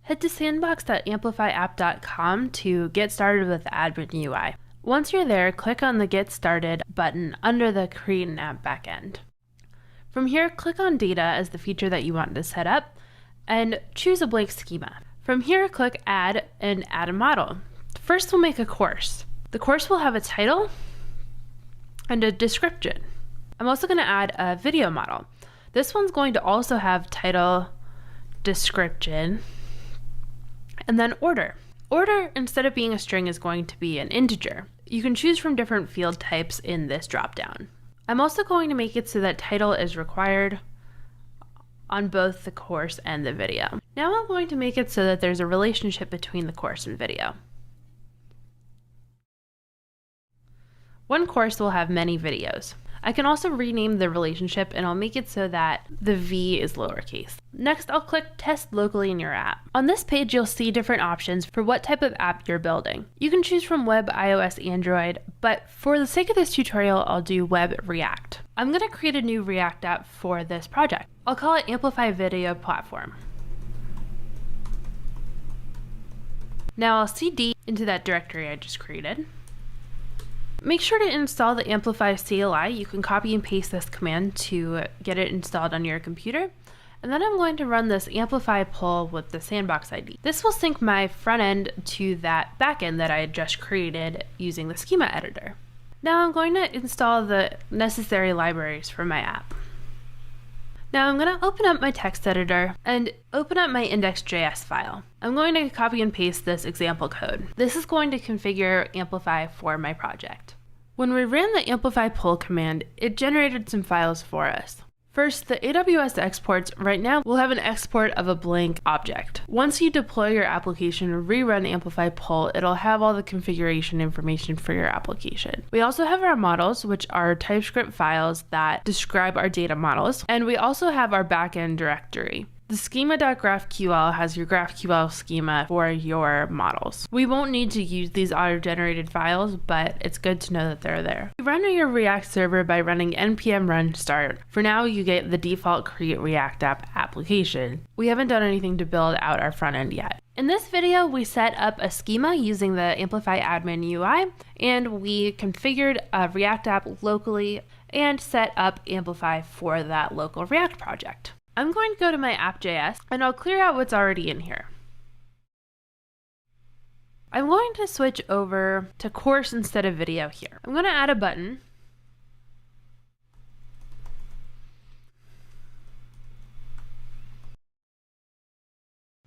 Head to sandbox.amplifyapp.com to get started with the Admin UI. Once you're there, click on the Get Started button under the Create an App backend. From here, click on Data as the feature that you want to set up, and choose a blank schema. From here, click Add and add a model. First, we'll make a course. The course will have a title and a description. I'm also going to add a video model. This one's going to also have title, description, and then order. Order, instead of being a string, is going to be an integer. You can choose from different field types in this dropdown. I'm also going to make it so that title is required on both the course and the video. Now I'm going to make it so that there's a relationship between the course and video. One course will have many videos. I can also rename the relationship, and I'll make it so that the V is lowercase. Next, I'll click Test Locally in your app. On this page, you'll see different options for what type of app you're building. You can choose from Web, iOS, Android, but for the sake of this tutorial, I'll do Web React. I'm going to create a new React app for this project. I'll call it Amplify Video Platform. Now I'll cd into that directory I just created. Make sure to install the Amplify CLI. You can copy and paste this command to get it installed on your computer. And then I'm going to run this Amplify pull with the sandbox ID. This will sync my front end to that backend that I had just created using the schema editor. Now I'm going to install the necessary libraries for my app. Now I'm going to open up my text editor and open up my index.js file. I'm going to copy and paste this example code. This is going to configure Amplify for my project. When we ran the Amplify pull command, it generated some files for us. First, the AWS exports right now will have an export of a blank object. Once you deploy your application and rerun Amplify pull, it'll have all the configuration information for your application. We also have our models, which are TypeScript files that describe our data models, and we also have our backend directory. The schema.graphql has your GraphQL schema for your models. We won't need to use these auto-generated files, but it's good to know that they're there. You run your React server by running npm run start. For now, you get the default create React app application. We haven't done anything to build out our front end yet. In this video, we set up a schema using the Amplify Admin UI, and we configured a React app locally and set up Amplify for that local React project. I'm going to go to my app.js and I'll clear out what's already in here. I'm going to switch over to course instead of video here. I'm going to add a button.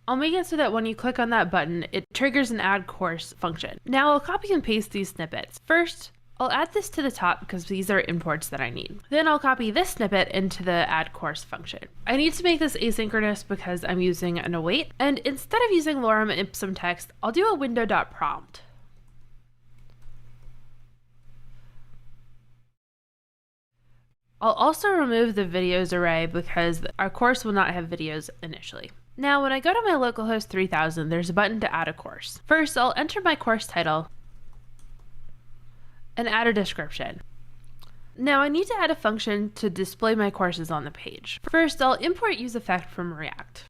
I'll make it so that when you click on that button, it triggers an add course function. Now I'll copy and paste these snippets. First, I'll add this to the top because these are imports that I need. Then I'll copy this snippet into the add course function. I need to make this asynchronous because I'm using an await, and instead of using lorem ipsum text, I'll do a window.prompt. I'll also remove the videos array because our course will not have videos initially. Now, when I go to my localhost 3000, there's a button to add a course. First, I'll enter my course title and add a description. Now I need to add a function to display my courses on the page. First, I'll import useEffect from React.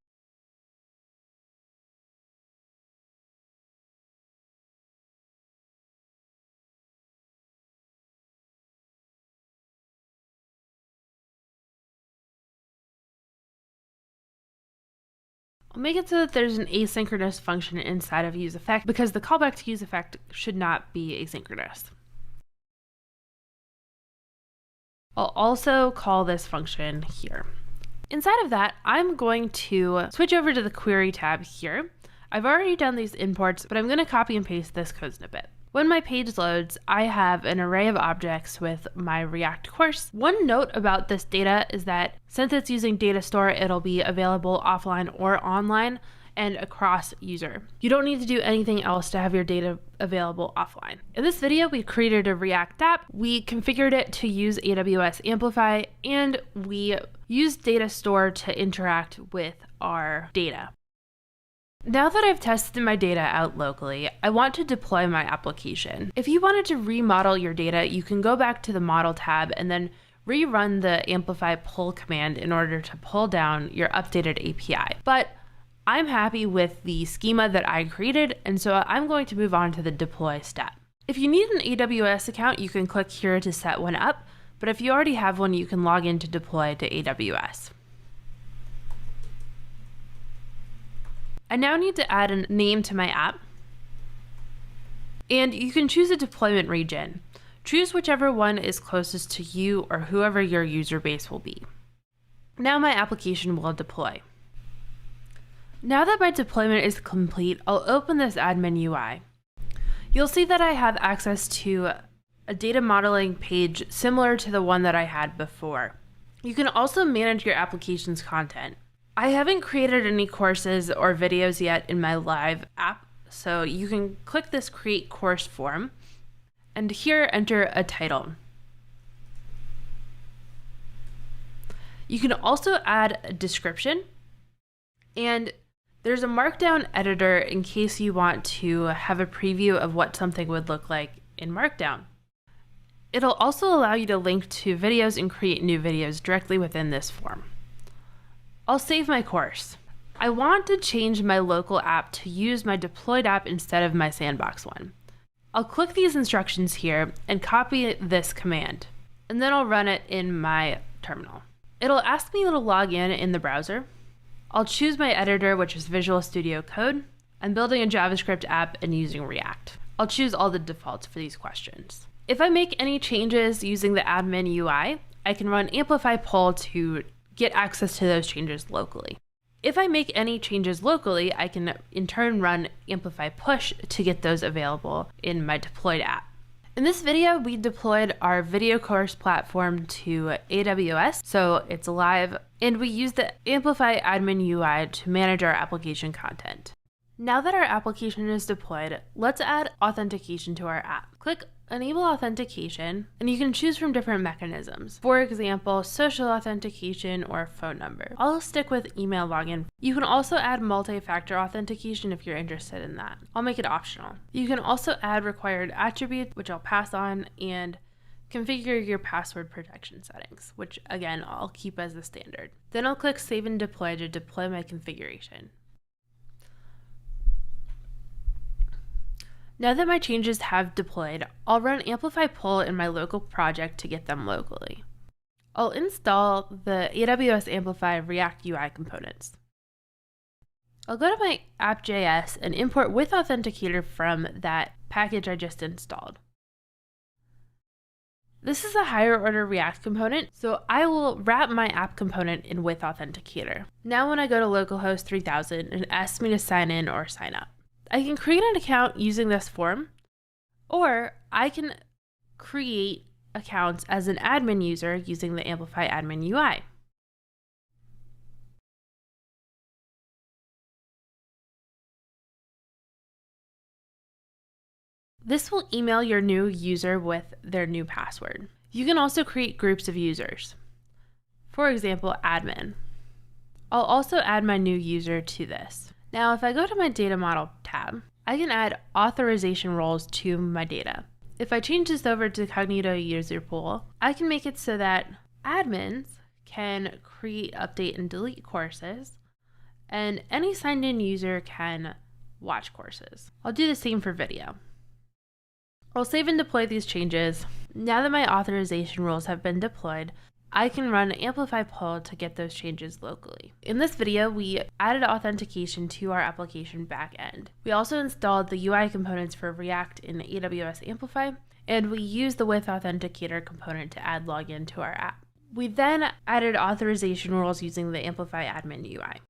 I'll make it so that there's an asynchronous function inside of useEffect because the callback to useEffect should not be asynchronous. I'll also call this function here. Inside of that, I'm going to switch over to the query tab here. I've already done these imports, but I'm going to copy and paste this code snippet. When my page loads, I have an array of objects with my React course. One note about this data is that since it's using DataStore, it'll be available offline or online and across user. You don't need to do anything else to have your data available offline. In this video, we created a React app. We configured it to use AWS Amplify, and we used DataStore to interact with our data. Now that I've tested my data out locally, I want to deploy my application. If you wanted to remodel your data, you can go back to the Model tab and then rerun the Amplify pull command in order to pull down your updated API. But I'm happy with the schema that I created, and so I'm going to move on to the deploy step. If you need an AWS account, you can click here to set one up, but if you already have one, you can log in to deploy to AWS. I now need to add a name to my app, and you can choose a deployment region. Choose whichever one is closest to you or whoever your user base will be. Now my application will deploy. Now that my deployment is complete, I'll open this admin UI. You'll see that I have access to a data modeling page similar to the one that I had before. You can also manage your application's content. I haven't created any courses or videos yet in my live app, so you can click this Create Course form, and here enter a title. You can also add a description, and there's a markdown editor in case you want to have a preview of what something would look like in Markdown. It'll also allow you to link to videos and create new videos directly within this form. I'll save my course. I want to change my local app to use my deployed app instead of my sandbox one. I'll click these instructions here and copy this command, and then I'll run it in my terminal. It'll ask me to log in the browser. I'll choose my editor, which is Visual Studio Code. I'm building a JavaScript app and using React. I'll choose all the defaults for these questions. If I make any changes using the admin UI, I can run Amplify poll to get access to those changes locally. If I make any changes locally, I can in turn run Amplify push to get those available in my deployed app. In this video, we deployed our video course platform to AWS, so it's live, and we use the Amplify Admin UI to manage our application content. Now that our application is deployed, let's add authentication to our app. Click Enable Authentication, and you can choose from different mechanisms. For example, social authentication or phone number. I'll stick with email login. You can also add multi-factor authentication if you're interested in that. I'll make it optional. You can also add required attributes, which I'll pass on, and configure your password protection settings, which again, I'll keep as the standard. Then I'll click Save and Deploy to deploy my configuration. Now that my changes have deployed, I'll run Amplify poll in my local project to get them locally. I'll install the AWS Amplify React UI components. I'll go to my app.js and import with Authenticator from that package I just installed. This is a higher order React component, so I will wrap my app component in with Authenticator. Now when I go to localhost 3000, it asks me to sign in or sign up. I can create an account using this form, or I can create accounts as an admin user using the Amplify Admin UI. This will email your new user with their new password. You can also create groups of users. For example, admin. I'll also add my new user to this. Now, if I go to my data model tab, I can add authorization roles to my data. If I change this over to Cognito user pool, I can make it so that admins can create, update, and delete courses, and any signed in user can watch courses. I'll do the same for video. I'll save and deploy these changes. Now that my authorization rules have been deployed, I can run Amplify poll to get those changes locally. In this video, we added authentication to our application backend. We also installed the UI components for React in AWS Amplify, and we used the with Authenticator component to add login to our app. We then added authorization rules using the Amplify Admin UI.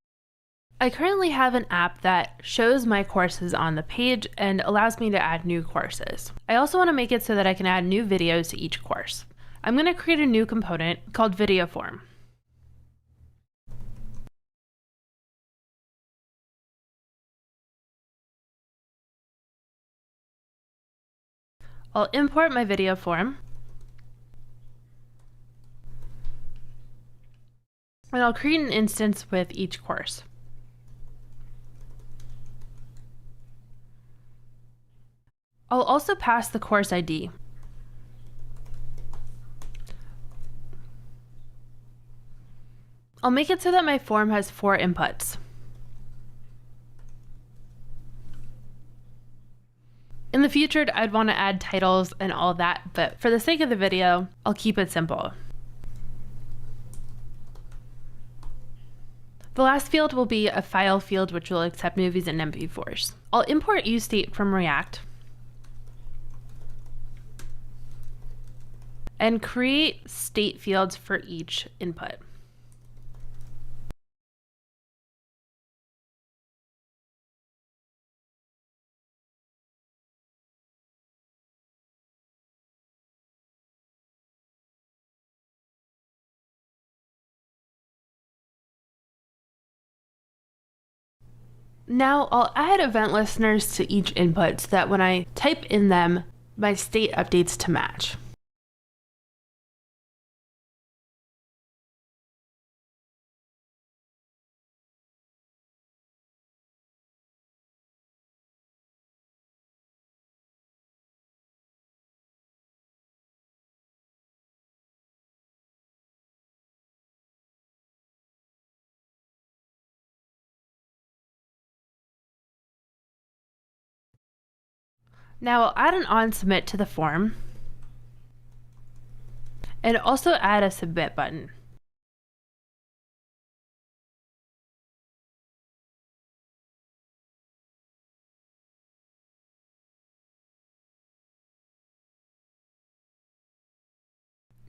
I currently have an app that shows my courses on the page and allows me to add new courses. I also want to make it so that I can add new videos to each course. I'm going to create a new component called Video Form. I'll import my video form, and I'll create an instance with each course. I'll also pass the course ID. I'll make it so that my form has 4 inputs. In the future, I'd want to add titles and all that, but for the sake of the video, I'll keep it simple. The last field will be a file field, which will accept movies and MP4s. I'll import useState from React and create state fields for each input. Now I'll add event listeners to each input so that when I type in them, my state updates to match. Now I'll add an onSubmit to the form and also add a submit button.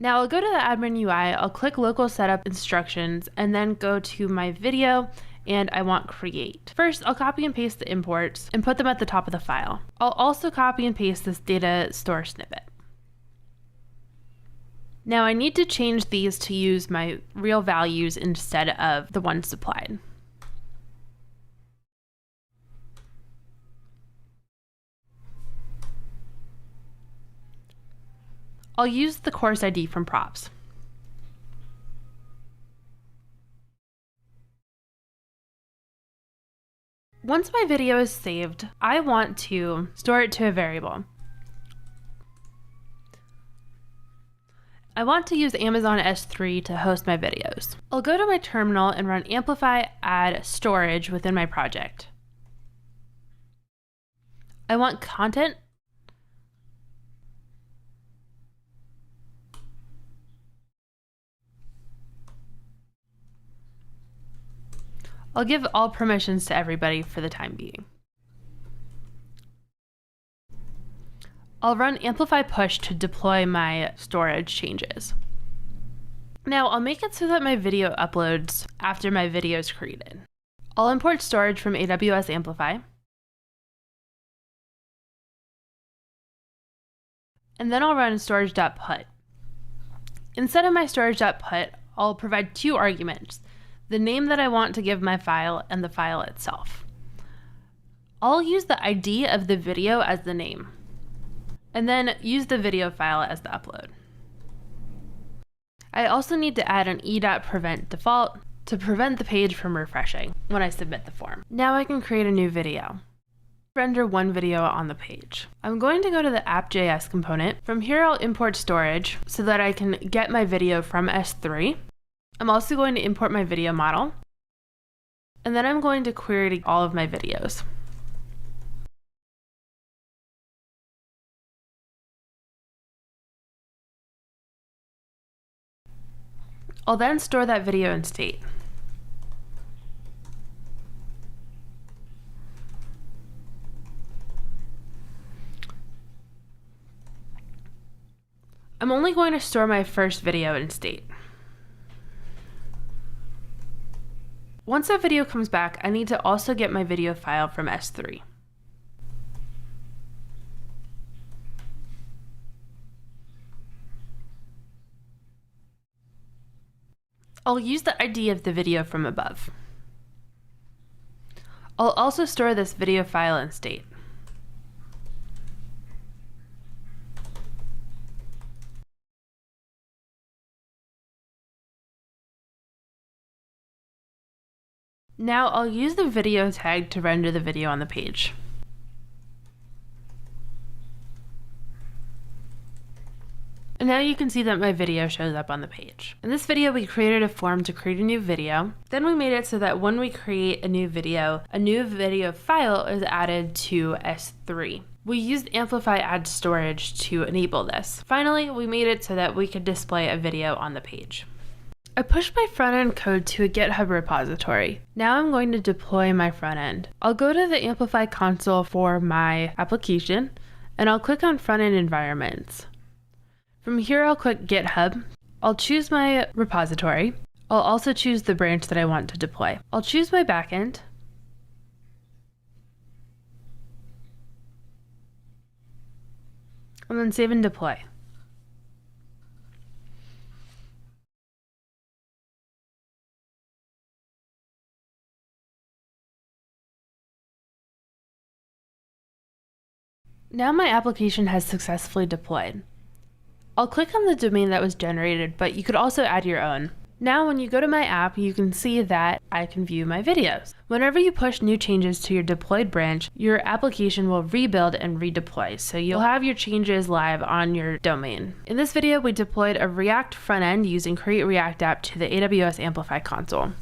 Now I'll go to the Admin UI, I'll click Local Setup Instructions, and then go to my video, and I want Create. First, I'll copy and paste the imports and put them at the top of the file. I'll also copy and paste this DataStore snippet. Now I need to change these to use my real values instead of the ones supplied. I'll use the course ID from props. Once my video is saved, I want to store it to a variable. I want to use Amazon S3 to host my videos. I'll go to my terminal and run Amplify add storage within my project. I want content. I'll give all permissions to everybody for the time being. I'll run Amplify push to deploy my storage changes. Now I'll make it so that my video uploads after my video is created. I'll import storage from AWS Amplify. And then I'll run storage.put. Instead of my storage.put, I'll provide two arguments: the name that I want to give my file and the file itself. I'll use the ID of the video as the name, and then use the video file as the upload. I also need to add an e.prevent default to prevent the page from refreshing when I submit the form. Now I can create a new video. Render one video on the page. I'm going to go to the app.js component. From here I'll import storage so that I can get my video from S3. I'm also going to import my video model, and then I'm going to query all of my videos. I'll then store that video in state. I'm only going to store my first video in state. Once that video comes back, I need to also get my video file from S3. I'll use the ID of the video from above. I'll also store this video file in state. Now I'll use the video tag to render the video on the page. And now you can see that my video shows up on the page. In this video, we created a form to create a new video. Then we made it so that when we create a new video file is added to S3. We used Amplify Add Storage to enable this. Finally, we made it so that we could display a video on the page. I pushed my front-end code to a GitHub repository. Now I'm going to deploy my front-end. I'll go to the Amplify console for my application, and I'll click on front-end environments. From here, I'll click GitHub. I'll choose my repository. I'll also choose the branch that I want to deploy. I'll choose my backend. And then save and deploy. Now my application has successfully deployed. I'll click on the domain that was generated, but you could also add your own. Now when you go to my app, you can see that I can view my videos. Whenever you push new changes to your deployed branch, your application will rebuild and redeploy, so you'll have your changes live on your domain. In this video, we deployed a React front end using Create React App to the AWS Amplify Console.